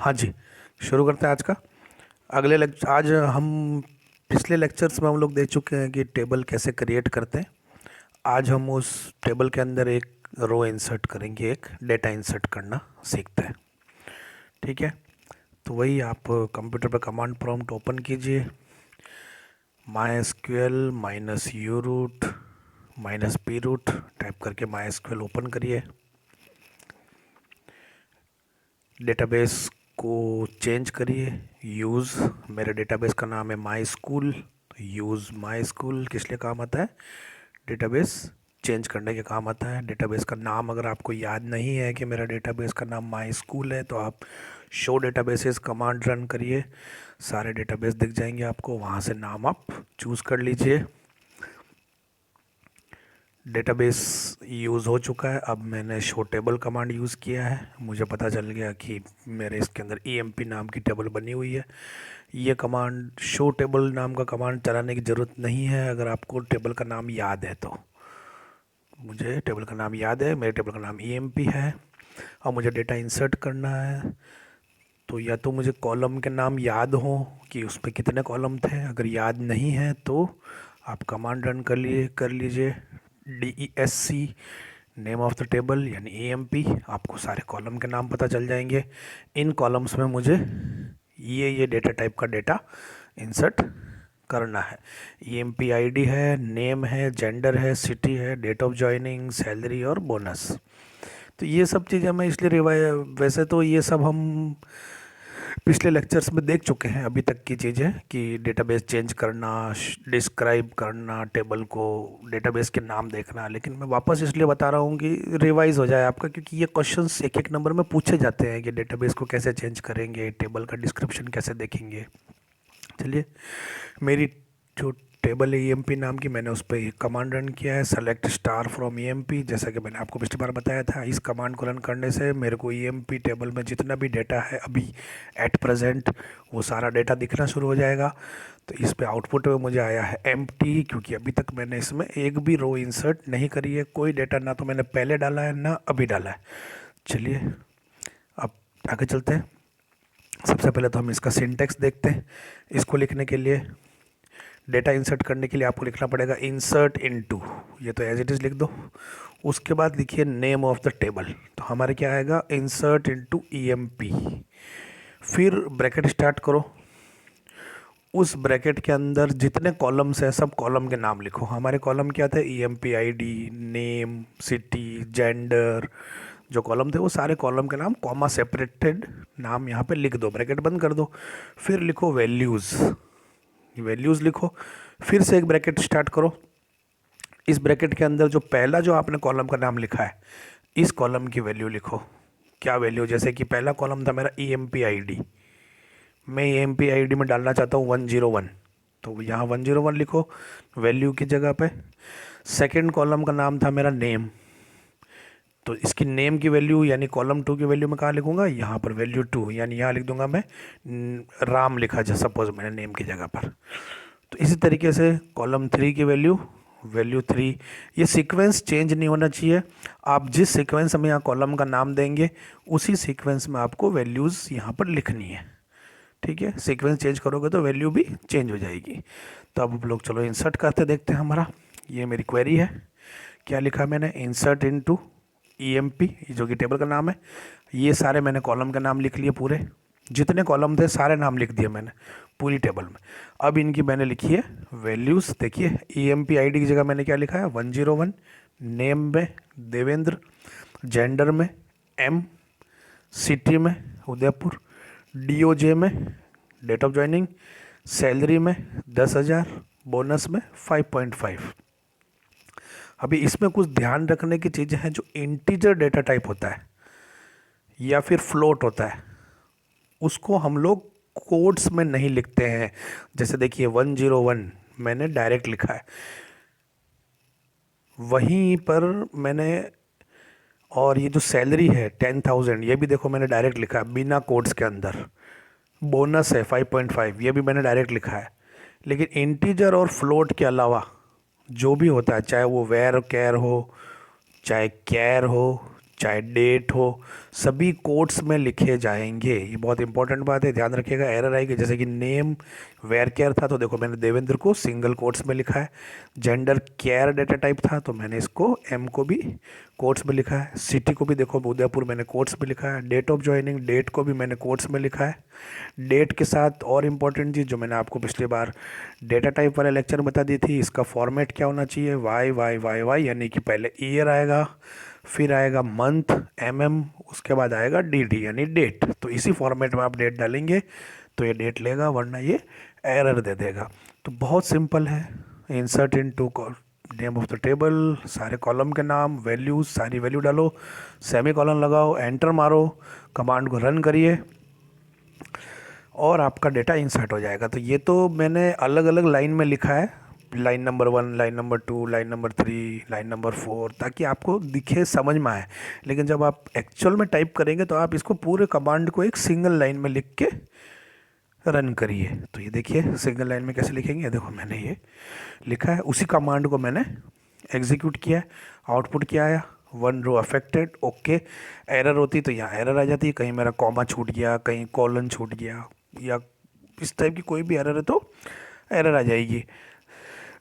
हाँ जी, शुरू करते हैं आज का। आज हम पिछले लेक्चर्स में हम लोग देख चुके हैं कि टेबल कैसे क्रिएट करते हैं। आज हम उस टेबल के अंदर एक रो इंसर्ट करेंगे, एक डेटा इंसर्ट करना सीखते हैं। ठीक है, तो वही आप कंप्यूटर पर कमांड प्रॉम्प्ट ओपन कीजिए, MySQL -u root -p root type करके MySQL ओपन करिए। डेटाबेस को चेंज करिए, यूज़, मेरे डेटाबेस का नाम है my school. Use my school किस लिए काम आता है? डेटाबेस चेंज करने के काम आता है। डेटाबेस का नाम अगर आपको याद नहीं है कि मेरा डेटाबेस का नाम माई स्कूल है, तो आप शो डेटाबेसेस कमांड रन करिए, सारे डेटाबेस दिख जाएंगे आपको, वहाँ से नाम आप चूज़ कर लीजिए। डेटाबेस यूज़ हो चुका है, अब मैंने शो टेबल कमांड यूज़ किया है। मुझे पता चल गया कि मेरे इसके अंदर EMP नाम की टेबल बनी हुई है। ये कमांड, शो टेबल नाम का कमांड चलाने की ज़रूरत नहीं है अगर आपको टेबल का नाम याद है तो। मुझे टेबल का नाम याद है, मेरे टेबल का नाम EMP है और मुझे डेटा इंसर्ट करना है। तो या तो मुझे कॉलम के नाम याद हो कि उस पर कितने कॉलम थे, अगर याद नहीं है तो आप कमांड रन कर लीजिए DESC, name of the table यानी EMP। आपको सारे कॉलम के नाम पता चल जाएंगे। इन कॉलम्स में मुझे ये डेटा टाइप का डेटा इंसर्ट करना है। EMP ID है, नेम है, जेंडर है, सिटी है, डेट ऑफ जॉइनिंग, सैलरी और बोनस। तो ये सब चीज़ें मैं इसलिए वैसे तो ये सब हम पिछले लेक्चर्स में देख चुके हैं अभी तक की चीज़ें, कि डेटाबेस चेंज करना, डिस्क्राइब करना टेबल को, डेटाबेस के नाम देखना। लेकिन मैं वापस इसलिए बता रहा हूँ कि रिवाइज हो जाए आपका, क्योंकि ये क्वेश्चंस एक एक नंबर में पूछे जाते हैं कि डेटाबेस को कैसे चेंज करेंगे, टेबल का डिस्क्रिप्शन कैसे देखेंगे। चलिए, मेरी जो टेबल है EMP नाम की, मैंने उस पर एक कमांड रन किया है, सेलेक्ट स्टार फ्रॉम EMP। जैसा कि मैंने आपको पिछली बार बताया था, इस कमांड को रन करने से मेरे को EMP टेबल में जितना भी डेटा है अभी एट प्रेजेंट, वो सारा डेटा दिखना शुरू हो जाएगा। तो इस पे आउटपुट में मुझे आया है एम्प्टी, क्योंकि अभी तक मैंने इसमें एक भी रो इंसर्ट नहीं करी है। कोई डेटा ना तो मैंने पहले डाला है ना अभी डाला है। चलिए अब आगे चलते हैं। सबसे पहले तो हम इसका सिंटेक्स देखते हैं। इसको लिखने के लिए, डेटा इंसर्ट करने के लिए आपको लिखना पड़ेगा इंसर्ट इनटू, ये तो एज इट इज़ लिख दो। उसके बाद लिखिए नेम ऑफ द टेबल, तो हमारे क्या आएगा, इंसर्ट इनटू EMP। फिर ब्रैकेट स्टार्ट करो, उस ब्रैकेट के अंदर जितने कॉलम्स हैं सब कॉलम के नाम लिखो। हमारे कॉलम क्या थे, EMP ID, name, city, gender, जो कॉलम थे वो सारे कॉलम के नाम कॉमा सेपरेटेड नाम यहाँ पे लिख दो, ब्रैकेट बंद कर दो। फिर लिखो वैल्यूज़, वैल्यूज़ लिखो। फिर से एक ब्रैकेट स्टार्ट करो। इस ब्रैकेट के अंदर जो पहला जो आपने कॉलम का नाम लिखा है, इस कॉलम की वैल्यू लिखो। क्या वैल्यू, जैसे कि पहला कॉलम था मेरा EMP ID, मैं EMP ID में डालना चाहता हूँ 101, तो यहाँ 101 लिखो वैल्यू की जगह पे। सेकंड कॉलम का नाम था मेरा नेम, तो इसकी नेम की वैल्यू यानी कॉलम 2 की वैल्यू मैं कहाँ लिखूंगा, यहाँ पर वैल्यू 2, यानी यहाँ लिख दूंगा मैं राम लिखा जा सपोज मैंने नेम की जगह पर। तो इसी तरीके से कॉलम 3 की वैल्यू, वैल्यू 3। ये सीक्वेंस चेंज नहीं होना चाहिए। आप जिस सीक्वेंस में यहाँ कॉलम का नाम देंगे उसी सीक्वेंस में आपको वैल्यूज़ यहाँ पर लिखनी है। ठीक है, सीक्वेंस चेंज करोगे तो वैल्यू भी चेंज हो जाएगी। तो अब आप लोग चलो इंसर्ट करते देखते हैं हमारा। ये मेरी क्वेरी है, क्या लिखा मैंने, इंसर्ट इनटू EMP, जो कि टेबल का नाम है। ये सारे मैंने कॉलम का नाम लिख लिए, पूरे जितने कॉलम थे सारे नाम लिख दिए मैंने पूरी टेबल में। अब इनकी मैंने लिखी है वैल्यूज़। देखिए EMP ID की जगह मैंने क्या लिखा है, 101, नेम में देवेंद्र, जेंडर में M, सिटी में उदयपुर, DOJ में डेट ऑफ ज्वाइनिंग, सैलरी में 10,000, बोनस में 5.5। अभी इसमें कुछ ध्यान रखने की चीज़ें हैं। जो इंटीजर डेटा टाइप होता है या फिर फ्लोट होता है, उसको हम लोग कोड्स में नहीं लिखते हैं। जैसे देखिए 101 मैंने डायरेक्ट लिखा है, वहीं पर मैंने, और ये जो सैलरी है 10,000, ये भी देखो मैंने डायरेक्ट लिखा है बिना कोड्स के अंदर। बोनस है 5.5, ये भी मैंने डायरेक्ट लिखा है। लेकिन इंटीजर और फ्लोट के अलावा जो भी होता है, चाहे वो वेर कैर हो, चाहे कैर हो, चाहे डेट हो, सभी कोट्स में लिखे जाएंगे। ये बहुत इंपॉर्टेंट बात है, ध्यान रखिएगा। एरर आएगी, जैसे कि नेम वेयर केयर था तो देखो मैंने देवेंद्र को सिंगल कोट्स में लिखा है। जेंडर केयर डेटा टाइप था तो मैंने इसको एम को भी कोट्स में लिखा है। सिटी को भी देखो उदयपुर मैंने कोट्स में लिखा है। डेट ऑफ ज्वाइनिंग डेट को भी मैंने कोट्स में लिखा है। डेट के साथ और इम्पोर्टेंट चीज़ जो मैंने आपको पिछली बार डेटा टाइप वाले लेक्चर में बता दी थी, इसका फॉर्मेट क्या होना चाहिए, वाई वाई वाई वाई, यानी कि पहले ईयर आएगा, फिर आएगा मंथ एमएम, उसके बाद आएगा डीडी यानी डेट। तो इसी फॉर्मेट में आप डेट डालेंगे तो ये डेट लेगा, वरना ये एरर दे देगा। तो बहुत सिंपल है। Insert into name of the table, सारे कॉलम के नाम, वैल्यूज, सारी वैल्यू डालो, सेमी कॉलन लगाओ, एंटर मारो, कमांड को रन करिए और आपका डेटा इंसर्ट हो जाएगा। तो ये तो मैंने अलग अलग लाइन में लिखा है, line number 1, line number 2, line number 3, line number 4, ताकि आपको दिखे, समझ में आए। लेकिन जब आप एक्चुअल में टाइप करेंगे तो आप इसको पूरे कमांड को एक सिंगल लाइन में लिख के रन करिए। तो ये देखिए सिंगल लाइन में कैसे लिखेंगे, देखो मैंने ये लिखा है, उसी कमांड को मैंने एग्जीक्यूट किया है। आउटपुट क्या आया, 1 रो अफेक्टेड, ओके। एरर होती तो यहाँ एरर आ जाती है, कहीं मेरा कॉमा छूट गया, कहीं कॉलन छूट गया, या इस टाइप की कोई भी एरर है तो एरर आ जाएगी।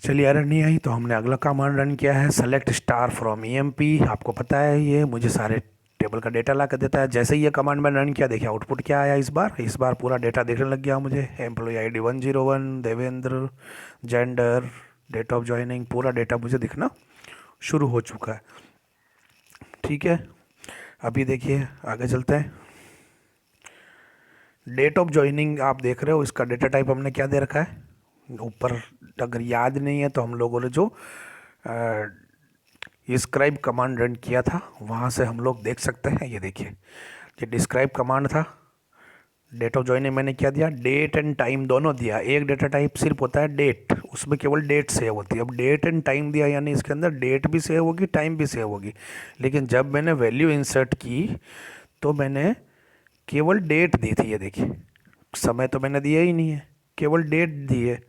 चलिए एरर नहीं आई तो हमने अगला कमांड रन किया है, सेलेक्ट स्टार फ्रॉम ईएमपी। आपको पता है ये मुझे सारे टेबल का डेटा ला कर देता है। जैसे ही ये कमांड मैंने रन किया, देखिए आउटपुट क्या आया। इस बार पूरा डेटा देखने लग गया मुझे। Employee ID 101, Devendra, gender, date of joining, पूरा डेटा मुझे दिखना शुरू हो चुका है। ठीक है, अभी देखिए आगे चलते हैं। डेट ऑफ ज्वाइनिंग आप देख रहे हो, इसका डेटा टाइप हमने क्या दे रखा है ऊपर, अगर याद नहीं है तो हम लोगों ने जो डिस्क्राइब कमांड रन किया था वहाँ से हम लोग देख सकते हैं। ये देखिए ये डिस्क्राइब कमांड था, डेट ऑफ ज्वाइनिंग मैंने क्या दिया, डेट एंड टाइम दोनों दिया। एक डेटा टाइप सिर्फ होता है डेट, उसमें केवल डेट सेव होती है। अब डेट एंड टाइम दिया यानी इसके अंदर डेट भी सेव होगी, टाइम भी सेव होगी। लेकिन जब मैंने वैल्यू इंसर्ट की तो मैंने केवल डेट दी थी। ये देखिए समय तो मैंने दिया ही नहीं है, केवल डेट दी है।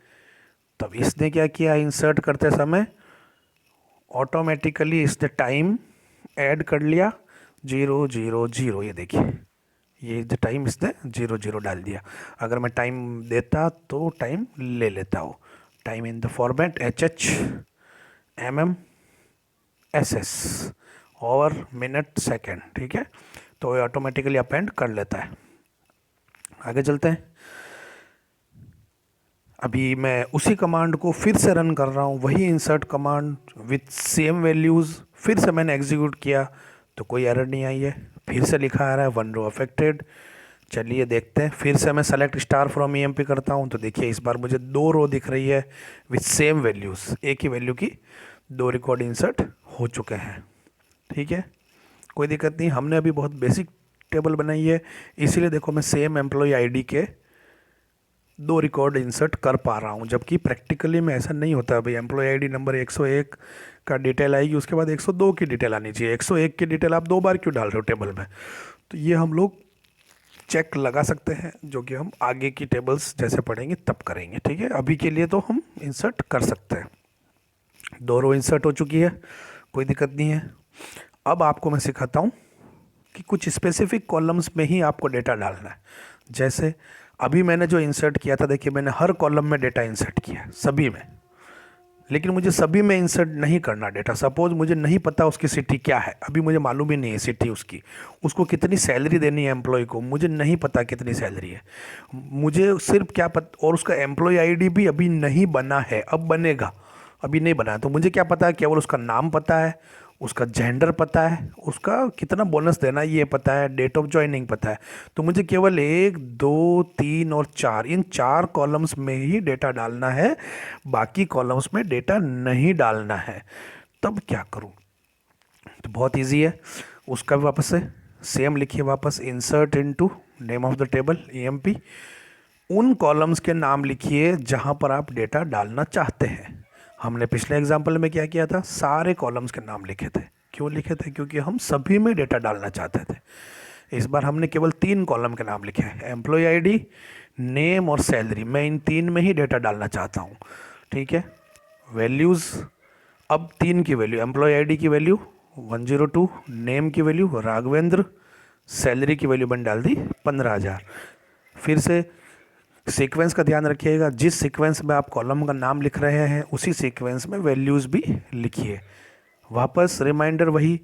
तब इसने क्या किया, इंसर्ट करते समय ऑटोमेटिकली इसने टाइम ऐड कर लिया 000। ये देखिए ये जो टाइम इसने 00 डाल दिया। अगर मैं टाइम देता तो टाइम ले लेता हो, time in the format HH MM SS और मिनट सेकेंड। ठीक है, तो ये ऑटोमेटिकली अपेंड कर लेता है। आगे चलते हैं। अभी मैं उसी कमांड को फिर से रन कर रहा हूँ, वही insert command with same values. फिर से मैंने एग्जीक्यूट किया तो कोई एरर नहीं आई है, फिर से लिखा आ रहा है 1 रो अफेक्टेड। चलिए देखते हैं, फिर से मैं सेलेक्ट स्टार फ्रॉम ईएमपी करता हूँ तो देखिए इस बार मुझे 2 रो दिख रही है विथ सेम वैल्यूज़। एक ही वैल्यू की 2 रिकॉर्ड इंसर्ट हो चुके हैं। ठीक है, कोई दिक्कत नहीं। हमने अभी बहुत बेसिक टेबल बनाई है, इसीलिए देखो मैं सेम एम्प्लॉय आईडी के 2 रिकॉर्ड इंसर्ट कर पा रहा हूँ, जबकि प्रैक्टिकली में ऐसा नहीं होता। भाई एम्प्लॉय आईडी नंबर 101 का डिटेल आएगी, उसके बाद 102 की डिटेल आनी चाहिए। 101 की डिटेल आप 2 बार क्यों डाल रहे हो टेबल में। तो ये हम लोग चेक लगा सकते हैं, जो कि हम आगे की टेबल्स जैसे पढ़ेंगे तब करेंगे। ठीक है, अभी के लिए तो हम इंसर्ट कर सकते हैं। 2 रो इंसर्ट हो चुकी है, कोई दिक्कत नहीं है। अब आपको मैं सिखाता हूँ कि कुछ स्पेसिफिक कॉलम्स में ही आपको डेटा डालना है। जैसे अभी मैंने जो इंसर्ट किया था, देखिए मैंने हर कॉलम में डेटा इंसर्ट किया, सभी में। लेकिन मुझे सभी में इंसर्ट नहीं करना डेटा। सपोज मुझे नहीं पता उसकी सिटी क्या है, अभी मुझे मालूम ही नहीं है सिटी उसकी, उसको कितनी सैलरी देनी है एम्प्लॉय को, मुझे नहीं पता कितनी सैलरी है। मुझे सिर्फ क्या पता, और उसका एम्प्लॉय आईडी भी अभी नहीं बना है, अब बनेगा, अभी नहीं बना है। तो मुझे क्या पता है, केवल उसका नाम पता है, उसका जेंडर पता है, उसका कितना बोनस देना है ये पता है, डेट ऑफ ज्वाइनिंग पता है। तो मुझे केवल 1, 2, 3 और 4, इन 4 कॉलम्स में ही डेटा डालना है, बाकी कॉलम्स में डेटा नहीं डालना है। तब क्या करूं, तो बहुत इजी है। उसका भी वापस से सेम लिखिए, वापस insert into name of the table EMP. उन कॉलम्स के नाम लिखिए जहां पर आप डेटा डालना चाहते हैं। हमने पिछले एग्जाम्पल में क्या किया था, सारे कॉलम्स के नाम लिखे थे। क्यों लिखे थे, क्योंकि हम सभी में डेटा डालना चाहते थे। इस बार हमने केवल 3 कॉलम के नाम लिखे हैं, एम्प्लॉय आईडी, नेम और सैलरी। मैं इन 3 में ही डेटा डालना चाहता हूँ। ठीक है, वैल्यूज़, अब 3 की वैल्यू, एम्प्लॉय आईडी की वैल्यू 102, नेम की वैल्यू राघवेंद्र, सैलरी की वैल्यू मैंने डाल दी 15,000। फिर से सीक्वेंस का ध्यान रखिएगा, जिस सीक्वेंस में आप कॉलम का नाम लिख रहे हैं उसी सीक्वेंस में वैल्यूज़ भी लिखिए। वापस रिमाइंडर वही,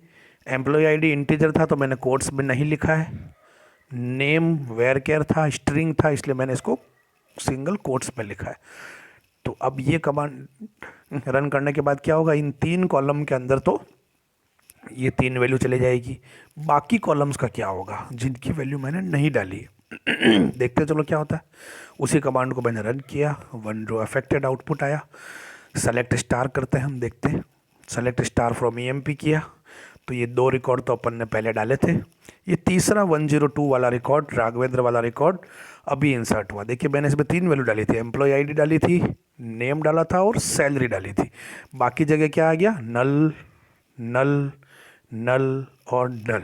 एम्प्लॉय आईडी इंटीजर था तो मैंने कोट्स में नहीं लिखा है, नेम वेयर केयर था, स्ट्रिंग था, इसलिए मैंने इसको सिंगल कोट्स में लिखा है। तो अब ये कमांड रन करने के बाद क्या होगा, इन 3 कॉलम के अंदर तो ये 3 वैल्यू चले जाएगी। बाकी कॉलम्स का क्या होगा जिनकी वैल्यू मैंने नहीं डाली देखते चलो क्या होता है। उसी कमांड को मैंने रन किया, 1 रो अफेक्टेड आउटपुट आया। सेलेक्ट स्टार करते हैं, हम देखते हैं। सेलेक्ट स्टार फ्रॉम ईएमपी किया तो ये 2 रिकॉर्ड तो अपन ने पहले डाले थे। ये तीसरा 102 वाला रिकॉर्ड, राघवेंद्र वाला रिकॉर्ड अभी इंसर्ट हुआ। देखिए मैंने इसमें 3 वैल्यू डाली थी, एम्प्लॉय आईडी डाली थी, नेम डाला था और सैलरी डाली थी। बाकी जगह क्या आ गया, नल नल नल और नल।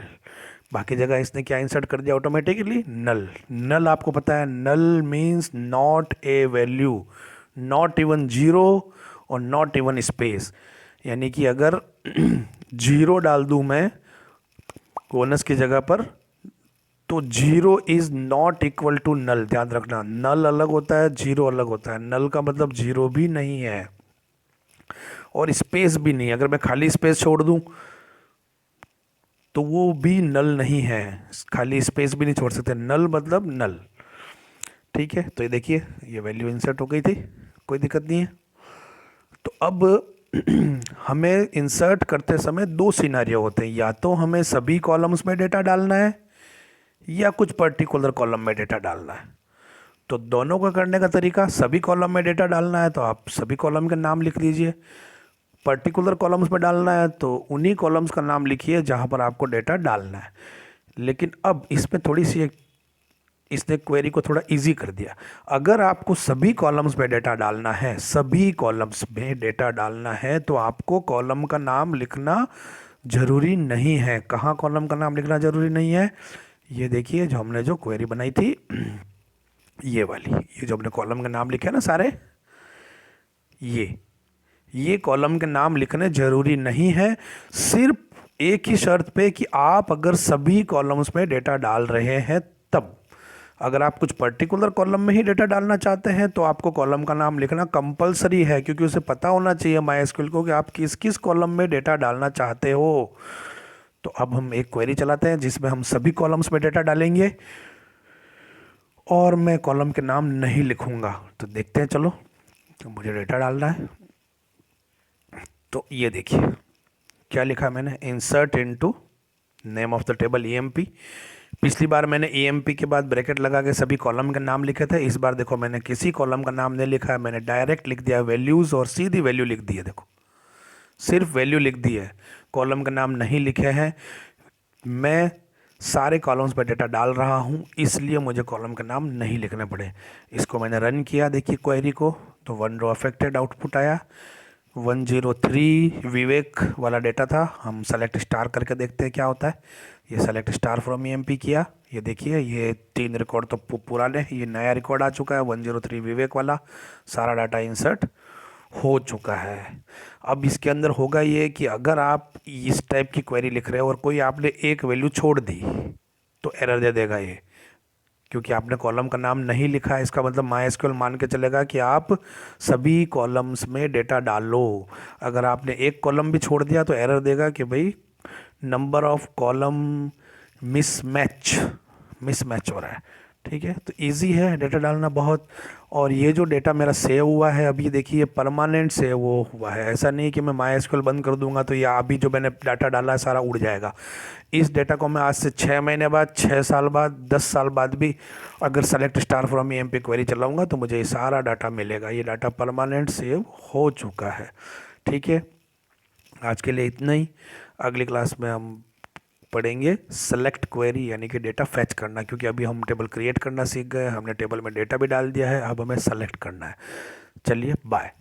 बाकी जगह इसने क्या इंसर्ट कर दिया ऑटोमेटिकली, नल। नल आपको पता है, null means not a value, not even zero और नॉट इवन स्पेस। यानी कि अगर जीरो डाल दूं मैं बोनस की जगह पर तो zero is not equal to null. ध्यान रखना, नल अलग होता है, जीरो अलग होता है। नल का मतलब जीरो भी नहीं है और स्पेस भी नहीं। अगर मैं खाली स्पेस छोड़ दूं तो वो भी नल नहीं है, खाली स्पेस भी नहीं छोड़ सकते। नल मतलब नल, ठीक है। तो ये देखिए ये वैल्यू इंसर्ट हो गई थी, कोई दिक्कत नहीं है। तो अब हमें इंसर्ट करते समय 2 सिनेरियो होते हैं, या तो हमें सभी कॉलम्स में डेटा डालना है या कुछ पर्टिकुलर कॉलम में डेटा डालना है। तो दोनों का करने का तरीका, सभी कॉलम में डेटा डालना है तो आप सभी कॉलम के नाम लिख लीजिए, पर्टिकुलर कॉलम्स में डालना है तो उन्हीं कॉलम्स का नाम लिखिए जहाँ पर आपको डेटा डालना है। लेकिन अब इसमें थोड़ी सी इसने क्वेरी को थोड़ा इजी कर दिया। अगर आपको सभी कॉलम्स में डेटा डालना है, सभी कॉलम्स में डेटा डालना है तो आपको कॉलम का नाम लिखना ज़रूरी नहीं है। कहाँ कॉलम का नाम लिखना ज़रूरी नहीं है, ये देखिए जो हमने जो क्वेरी बनाई थी ये वाली, ये जो हमने कॉलम के नाम लिखे ना सारे, ये कॉलम के नाम लिखने ज़रूरी नहीं है। सिर्फ एक ही शर्त पे कि आप अगर सभी कॉलम्स में डेटा डाल रहे हैं तब। अगर आप कुछ पर्टिकुलर कॉलम में ही डेटा डालना चाहते हैं तो आपको कॉलम का नाम लिखना कंपलसरी है, क्योंकि उसे पता होना चाहिए माइस्क्यूएल को कि आप किस किस कॉलम में डेटा डालना चाहते हो। तो अब हम एक क्वेरी चलाते हैं जिसमें हम सभी कॉलम्स में डेटा डालेंगे और मैं कॉलम के नाम नहीं लिखूंगा। तो देखते हैं, चलो तो मुझे डेटा डालना है। तो ये देखिए क्या लिखा मैंने, insert into name of the table EMP. पिछली बार मैंने ईएमपी के बाद ब्रैकेट लगा के सभी कॉलम के नाम लिखे थे। इस बार देखो मैंने किसी कॉलम का नाम नहीं लिखा है, मैंने डायरेक्ट लिख दिया वैल्यूज़ और सीधी वैल्यू लिख दी है। देखो सिर्फ वैल्यू लिख दी है, कॉलम का नाम नहीं लिखे हैं। मैं सारे कॉलम्स पर डेटा डाल रहा हूँ इसलिए मुझे कॉलम का नाम नहीं लिखने पड़े। इसको मैंने रन किया, देखिए क्वेरी को, तो 1 रो अफेक्टेड आउटपुट आया। 103 विवेक वाला डेटा था, हम सेलेक्ट स्टार करके देखते हैं क्या होता है। ये सेलेक्ट स्टार फ्रॉम ईएमपी किया, ये देखिए ये 3 रिकॉर्ड तो पुराने, ये नया रिकॉर्ड आ चुका है 103 विवेक वाला, सारा डाटा इंसर्ट हो चुका है। अब इसके अंदर होगा ये कि अगर आप इस टाइप की क्वेरी लिख रहे हो और कोई आपने एक वैल्यू छोड़ दी तो एरर दे देगा ये, क्योंकि आपने कॉलम का नाम नहीं लिखा है। इसका मतलब माइस्क्यूएल मान के चलेगा कि आप सभी कॉलम्स में डेटा डालो। अगर आपने एक कॉलम भी छोड़ दिया तो एरर देगा कि भाई नंबर ऑफ कॉलम मिसमैच हो रहा है, ठीक है। तो इजी है डेटा डालना बहुत। और ये जो डेटा मेरा सेव हुआ है अभी देखिए परमानेंट सेव हुआ है, ऐसा नहीं कि मैं माइस्क्यूएल बंद कर दूंगा तो ये अभी जो मैंने डाटा डाला है सारा उड़ जाएगा। इस डेटा को मैं आज से 6 महीने बाद, 6 साल बाद, 10 साल बाद भी अगर select star from EMP query चलाऊंगा तो मुझे ये सारा डाटा मिलेगा। ये डाटा परमानेंट सेव हो चुका है, ठीक है। आज के लिए इतना ही। अगली क्लास में हम पढ़ेंगे सेलेक्ट क्वेरी यानी कि डेटा फैच करना, क्योंकि अभी हम टेबल क्रिएट करना सीख गए, हमने टेबल में डेटा भी डाल दिया है, अब हमें सेलेक्ट करना है। चलिए बाय।